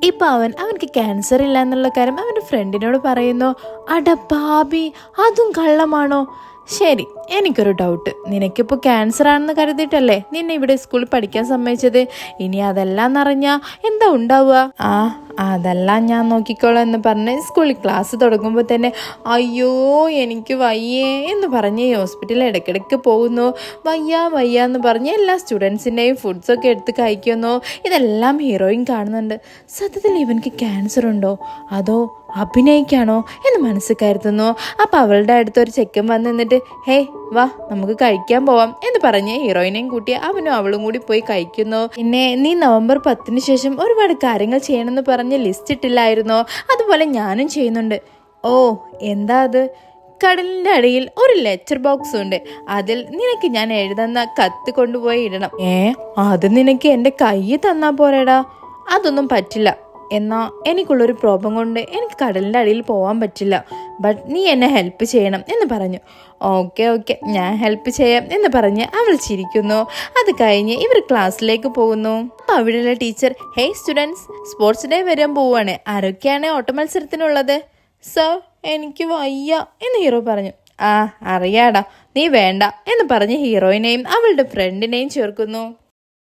ഇപ്പൊ അവനക്ക് ക്യാൻസർ ഇല്ല എന്നുള്ള കാര്യം അവന്റെ ഫ്രണ്ടിനോട് പറയുന്നു. അട പാപി, അതും കള്ളമാണോ? ശരി, എനിക്കൊരു ഡൗട്ട്. നിനക്കിപ്പോൾ ക്യാൻസർ ആണെന്ന് കരുതിയിട്ടല്ലേ നിന്നെ ഇവിടെ സ്കൂളിൽ പഠിക്കാൻ സമ്മതിച്ചത്? ഇനി അതെല്ലാം എന്നറിഞ്ഞാ എന്താ ഉണ്ടാവുക? അതെല്ലാം ഞാൻ നോക്കിക്കോളാം എന്ന് പറഞ്ഞ് സ്കൂളിൽ ക്ലാസ് തുടങ്ങുമ്പോൾ തന്നെ അയ്യോ എനിക്ക് വയ്യേ എന്ന് പറഞ്ഞ് ഈ ഹോസ്പിറ്റലിൽ ഇടയ്ക്കിടയ്ക്ക് പോകുന്നു. വയ്യ എന്ന് പറഞ്ഞ് എല്ലാ സ്റ്റുഡൻസിൻ്റെയും ഫുഡ്സൊക്കെ എടുത്ത് കഴിക്കുന്നു. ഇതെല്ലാം ഹീറോയിൻ കാണുന്നുണ്ട്. സത്യത്തിൽ ഇവനക്ക് ക്യാൻസർ ഉണ്ടോ അതോ അഭിനയിക്കാണോ എന്ന് മനസ്സിൽ കരുതുന്നു. അപ്പം അവളുടെ അടുത്തൊരു ചെക്കൻ വന്ന് നിന്നിട്ട് ഹേയ് വാ നമുക്ക് കഴിക്കാൻ പോവാം എന്ന് പറഞ്ഞ് ഹീറോയിനെയും കൂട്ടി അവനും അവളും കൂടി പോയി കഴിക്കുന്നു. പിന്നെ നീ നവംബർ 10 ശേഷം ഒരുപാട് കാര്യങ്ങൾ ചെയ്യണമെന്ന് പറഞ്ഞ് ലിസ്റ്റ് ഇട്ടില്ലായിരുന്നോ? അതുപോലെ ഞാനും ചെയ്യുന്നുണ്ട്. ഓ എന്താ അത്? കടലിൻ്റെ അടിയിൽ ഒരു ലെറ്റർ ബോക്സ് ഉണ്ട്. അതിൽ നിനക്ക് ഞാൻ എഴുതുന്ന കത്ത് കൊണ്ടുപോയി ഇടണം. അത് നിനക്ക് എൻ്റെ കൈ തന്നാ പോരേടാ? അതൊന്നും പറ്റില്ല. എന്നാ എനിക്കുള്ളൊരു പ്രോബ്ലം കൊണ്ട് എനിക്ക് കടലിൻ്റെ അടിയിൽ പോകാൻ പറ്റില്ല. ബട്ട് നീ എന്നെ ഹെൽപ്പ് ചെയ്യണം എന്ന് പറഞ്ഞു. ഓക്കെ ഞാൻ ഹെൽപ്പ് ചെയ്യാം എന്ന് പറഞ്ഞ് അവൾ ചിരിക്കുന്നു. അത് കഴിഞ്ഞ് ഇവർ ക്ലാസ്സിലേക്ക് പോകുന്നു. അപ്പോൾ അവിടെയുള്ള teacher hey students, sports day വരാൻ പോവുകയാണ്. ആരൊക്കെയാണ് ഓട്ട മത്സരത്തിനുള്ളത്? സർ എനിക്ക് വയ്യ എന്ന് ഹീറോ പറഞ്ഞു. അറിയാടാ, നീ വേണ്ട എന്ന് പറഞ്ഞ് ഹീറോയിനെയും അവളുടെ ഫ്രണ്ടിനെയും ചേർക്കുന്നു.